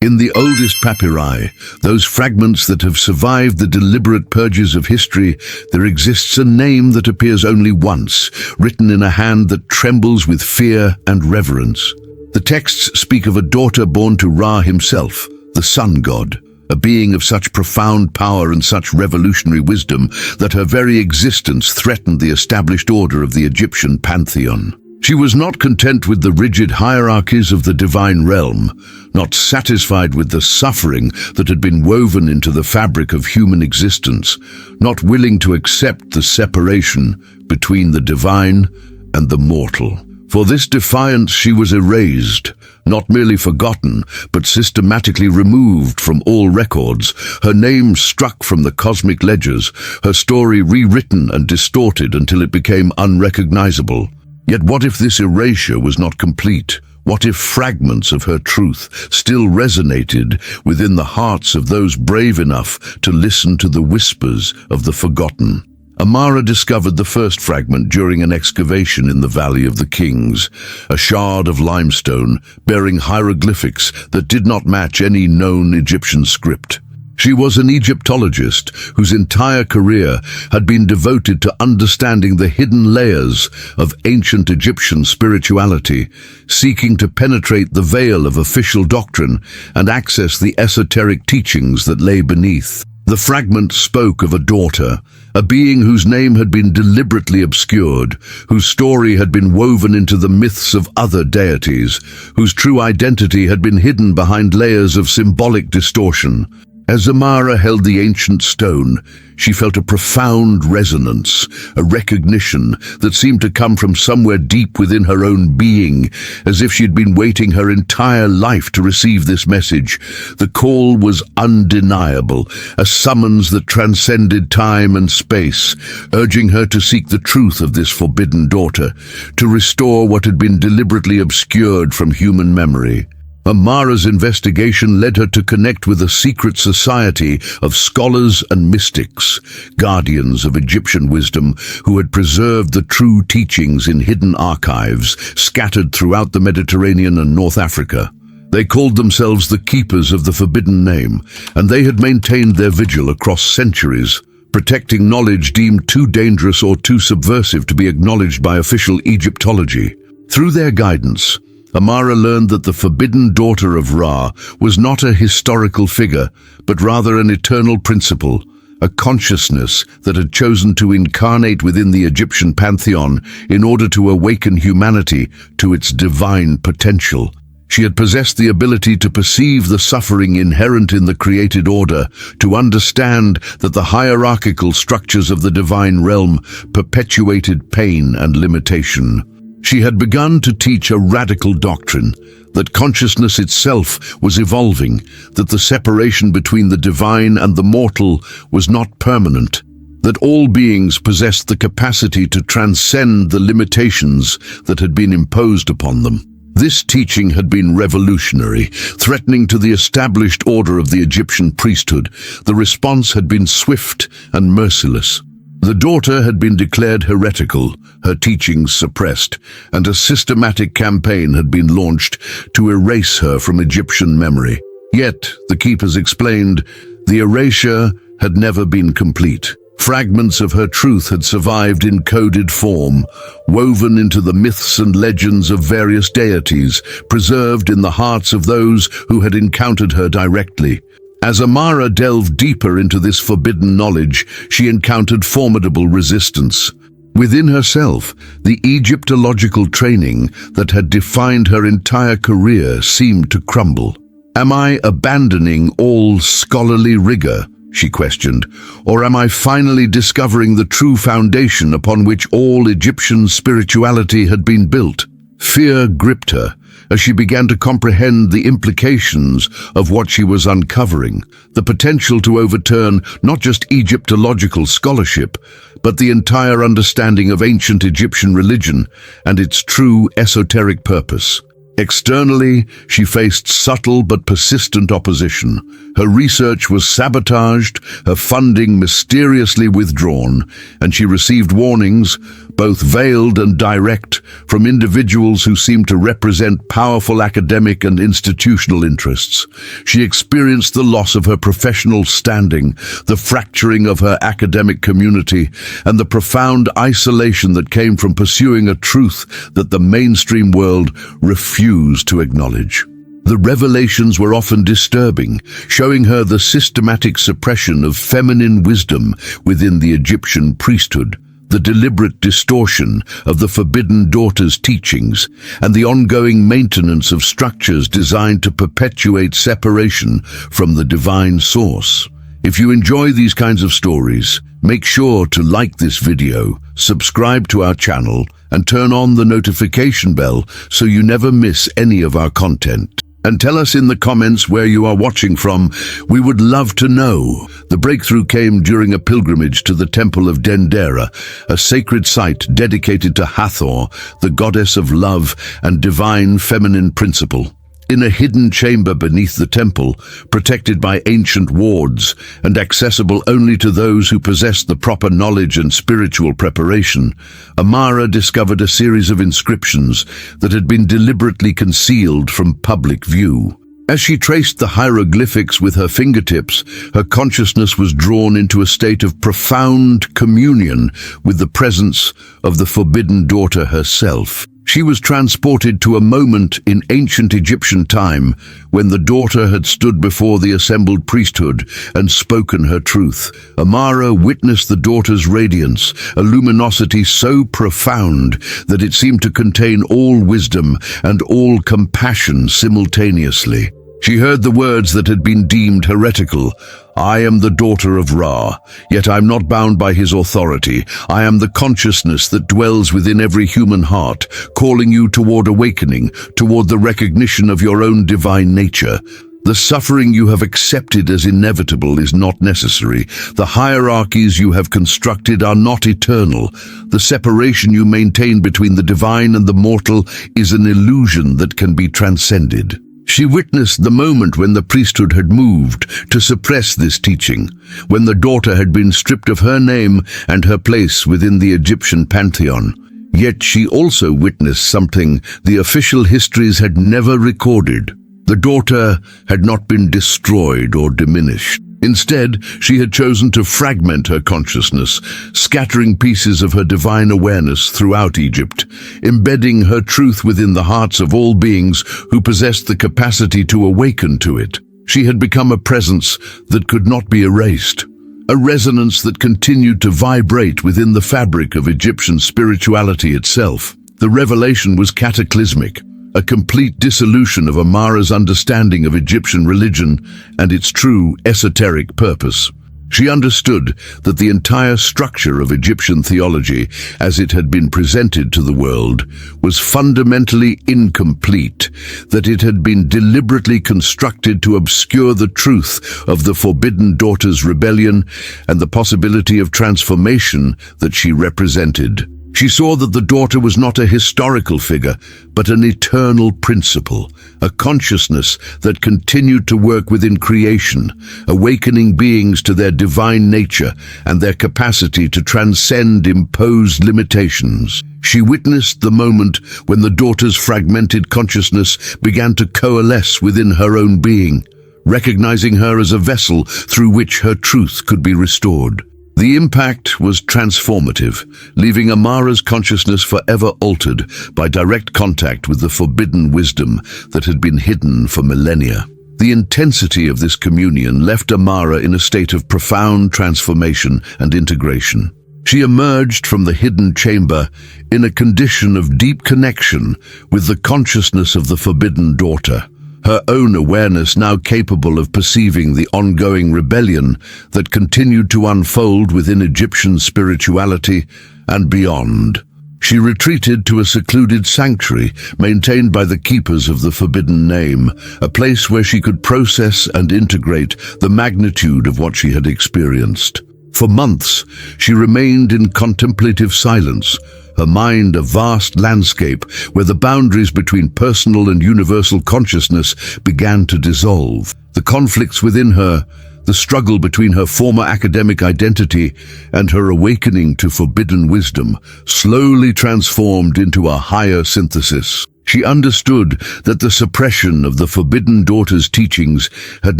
In the oldest papyri, those fragments that have survived the deliberate purges of history, there exists a name that appears only once, written in a hand that trembles with fear and reverence. The texts speak of a daughter born to Ra himself, the sun god, a being of such profound power and such revolutionary wisdom that her very existence threatened the established order of the Egyptian pantheon. She was not content with the rigid hierarchies of the divine realm, not satisfied with the suffering that had been woven into the fabric of human existence, not willing to accept the separation between the divine and the mortal. For this defiance she was erased, not merely forgotten, but systematically removed from all records, her name struck from the cosmic ledgers, her story rewritten and distorted until it became unrecognizable. Yet what if this erasure was not complete? What if fragments of her truth still resonated within the hearts of those brave enough to listen to the whispers of the forgotten? Amara discovered the first fragment during an excavation in the Valley of the Kings, a shard of limestone bearing hieroglyphics that did not match any known Egyptian script. She was an Egyptologist whose entire career had been devoted to understanding the hidden layers of ancient Egyptian spirituality, seeking to penetrate the veil of official doctrine and access the esoteric teachings that lay beneath. The fragment spoke of a daughter, a being whose name had been deliberately obscured, whose story had been woven into the myths of other deities, whose true identity had been hidden behind layers of symbolic distortion. As Amara held the ancient stone, she felt a profound resonance, a recognition that seemed to come from somewhere deep within her own being, as if she'd been waiting her entire life to receive this message. The call was undeniable, a summons that transcended time and space, urging her to seek the truth of this forbidden daughter, to restore what had been deliberately obscured from human memory. Amara's investigation led her to connect with a secret society of scholars and mystics, guardians of Egyptian wisdom who had preserved the true teachings in hidden archives scattered throughout the Mediterranean and North Africa. They called themselves the Keepers of the Forbidden Name, and they had maintained their vigil across centuries, protecting knowledge deemed too dangerous or too subversive to be acknowledged by official Egyptology. Through their guidance, Amara learned that the forbidden daughter of Ra was not a historical figure, but rather an eternal principle, a consciousness that had chosen to incarnate within the Egyptian pantheon in order to awaken humanity to its divine potential. She had possessed the ability to perceive the suffering inherent in the created order, to understand that the hierarchical structures of the divine realm perpetuated pain and limitation. She had begun to teach a radical doctrine, that consciousness itself was evolving, that the separation between the divine and the mortal was not permanent, that all beings possessed the capacity to transcend the limitations that had been imposed upon them. This teaching had been revolutionary, threatening to the established order of the Egyptian priesthood. The response had been swift and merciless. The daughter had been declared heretical, her teachings suppressed, and a systematic campaign had been launched to erase her from Egyptian memory. Yet, the keepers explained, the erasure had never been complete. Fragments of her truth had survived in coded form, woven into the myths and legends of various deities, preserved in the hearts of those who had encountered her directly. As Amara delved deeper into this forbidden knowledge, she encountered formidable resistance. Within herself, the Egyptological training that had defined her entire career seemed to crumble. "Am I abandoning all scholarly rigor?" she questioned, "or am I finally discovering the true foundation upon which all Egyptian spirituality had been built?" Fear gripped her as she began to comprehend the implications of what she was uncovering, the potential to overturn not just Egyptological scholarship, but the entire understanding of ancient Egyptian religion and its true esoteric purpose. Externally, she faced subtle but persistent opposition. Her research was sabotaged, her funding mysteriously withdrawn, and she received warnings, both veiled and direct, from individuals who seemed to represent powerful academic and institutional interests. She experienced the loss of her professional standing, the fracturing of her academic community, and the profound isolation that came from pursuing a truth that the mainstream world refused to acknowledge. The revelations were often disturbing, showing her the systematic suppression of feminine wisdom within the Egyptian priesthood, the deliberate distortion of the forbidden daughter's teachings, and the ongoing maintenance of structures designed to perpetuate separation from the divine source. If you enjoy these kinds of stories, make sure to like this video, subscribe to our channel, and turn on the notification bell so you never miss any of our content. And tell us in the comments where you are watching from. We would love to know. The breakthrough came during a pilgrimage to the temple of Dendera, a sacred site dedicated to Hathor, the goddess of love and divine feminine principle. In a hidden chamber beneath the temple, protected by ancient wards and accessible only to those who possessed the proper knowledge and spiritual preparation, Amara discovered a series of inscriptions that had been deliberately concealed from public view. As she traced the hieroglyphics with her fingertips, her consciousness was drawn into a state of profound communion with the presence of the forbidden daughter herself. She was transported to a moment in ancient Egyptian time when the daughter had stood before the assembled priesthood and spoken her truth. Amara witnessed the daughter's radiance, a luminosity so profound that it seemed to contain all wisdom and all compassion simultaneously. She heard the words that had been deemed heretical. "I am the daughter of Ra, yet I am not bound by his authority. I am the consciousness that dwells within every human heart, calling you toward awakening, toward the recognition of your own divine nature. The suffering you have accepted as inevitable is not necessary. The hierarchies you have constructed are not eternal. The separation you maintain between the divine and the mortal is an illusion that can be transcended." She witnessed the moment when the priesthood had moved to suppress this teaching, when the daughter had been stripped of her name and her place within the Egyptian pantheon. Yet she also witnessed something the official histories had never recorded. The daughter had not been destroyed or diminished. Instead, she had chosen to fragment her consciousness, scattering pieces of her divine awareness throughout Egypt, embedding her truth within the hearts of all beings who possessed the capacity to awaken to it. She had become a presence that could not be erased, a resonance that continued to vibrate within the fabric of Egyptian spirituality itself. The revelation was cataclysmic, a complete dissolution of Amara's understanding of Egyptian religion and its true esoteric purpose. She understood that the entire structure of Egyptian theology, as it had been presented to the world, was fundamentally incomplete, that it had been deliberately constructed to obscure the truth of the forbidden daughter's rebellion and the possibility of transformation that she represented. She saw that the daughter was not a historical figure, but an eternal principle, a consciousness that continued to work within creation, awakening beings to their divine nature and their capacity to transcend imposed limitations. She witnessed the moment when the daughter's fragmented consciousness began to coalesce within her own being, recognizing her as a vessel through which her truth could be restored. The impact was transformative, leaving Amara's consciousness forever altered by direct contact with the forbidden wisdom that had been hidden for millennia. The intensity of this communion left Amara in a state of profound transformation and integration. She emerged from the hidden chamber in a condition of deep connection with the consciousness of the forbidden daughter, her own awareness now capable of perceiving the ongoing rebellion that continued to unfold within Egyptian spirituality and beyond. She retreated to a secluded sanctuary maintained by the keepers of the forbidden name, a place where she could process and integrate the magnitude of what she had experienced. For months, she remained in contemplative silence, her mind a vast landscape where the boundaries between personal and universal consciousness began to dissolve. The conflicts within her, The struggle between her former academic identity and her awakening to forbidden wisdom slowly transformed into a higher synthesis. She understood that the suppression of the Forbidden Daughter's teachings had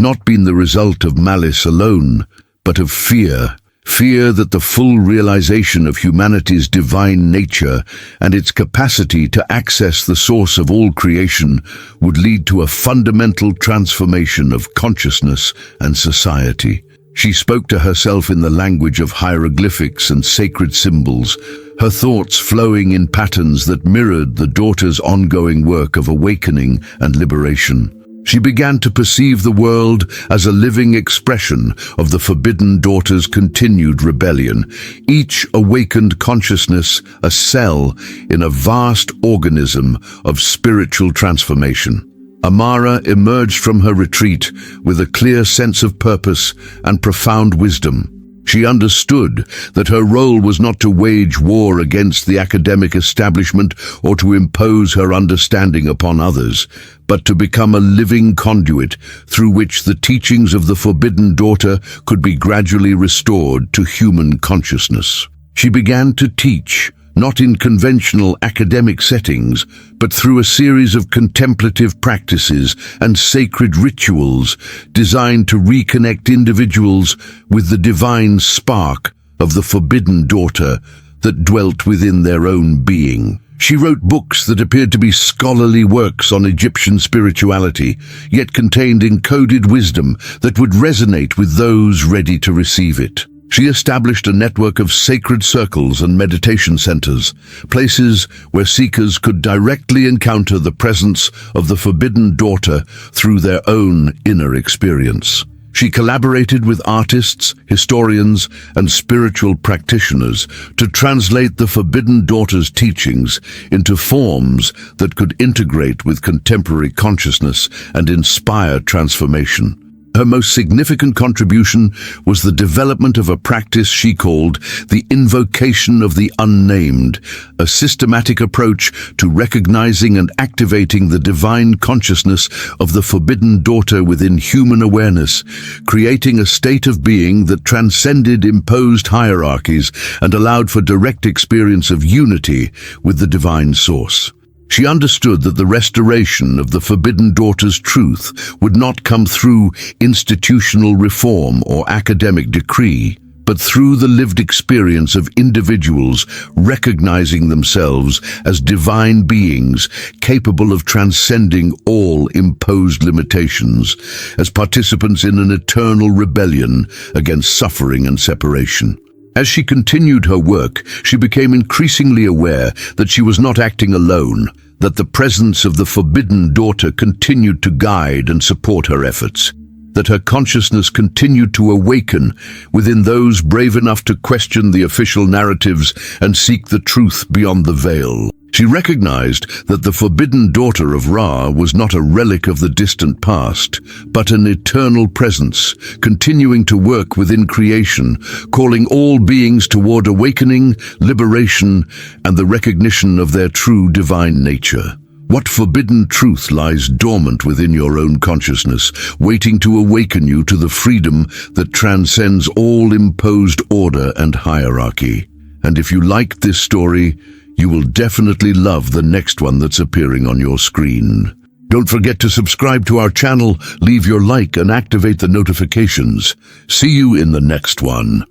not been the result of malice alone, but of fear. Fear that the full realization of humanity's divine nature and its capacity to access the source of all creation would lead to a fundamental transformation of consciousness and society. She spoke to herself in the language of hieroglyphics and sacred symbols, her thoughts flowing in patterns that mirrored the daughter's ongoing work of awakening and liberation. She began to perceive the world as a living expression of the Forbidden Daughter's continued rebellion, each awakened consciousness a cell in a vast organism of spiritual transformation. Amara emerged from her retreat with a clear sense of purpose and profound wisdom. She understood that her role was not to wage war against the academic establishment or to impose her understanding upon others, but to become a living conduit through which the teachings of the Forbidden Daughter could be gradually restored to human consciousness. She began to teach, not in conventional academic settings, but through a series of contemplative practices and sacred rituals designed to reconnect individuals with the divine spark of the Forbidden Daughter that dwelt within their own being. She wrote books that appeared to be scholarly works on Egyptian spirituality, yet contained encoded wisdom that would resonate with those ready to receive it. She established a network of sacred circles and meditation centers, places where seekers could directly encounter the presence of the Forbidden Daughter through their own inner experience. She collaborated with artists, historians, and spiritual practitioners to translate the Forbidden Daughter's teachings into forms that could integrate with contemporary consciousness and inspire transformation. Her most significant contribution was the development of a practice she called the Invocation of the Unnamed, a systematic approach to recognizing and activating the divine consciousness of the Forbidden Daughter within human awareness, creating a state of being that transcended imposed hierarchies and allowed for direct experience of unity with the divine source. She understood that the restoration of the Forbidden Daughter's truth would not come through institutional reform or academic decree, but through the lived experience of individuals recognizing themselves as divine beings capable of transcending all imposed limitations, as participants in an eternal rebellion against suffering and separation. As she continued her work, she became increasingly aware that she was not acting alone, that the presence of the Forbidden Daughter continued to guide and support her efforts, that her consciousness continued to awaken within those brave enough to question the official narratives and seek the truth beyond the veil. She recognized that the Forbidden Daughter of Ra was not a relic of the distant past, but an eternal presence, continuing to work within creation, calling all beings toward awakening, liberation, and the recognition of their true divine nature. What forbidden truth lies dormant within your own consciousness, waiting to awaken you to the freedom that transcends all imposed order and hierarchy? And if you liked this story, you will definitely love the next one that's appearing on your screen. Don't forget to subscribe to our channel, leave your like, and activate the notifications. See you in the next one.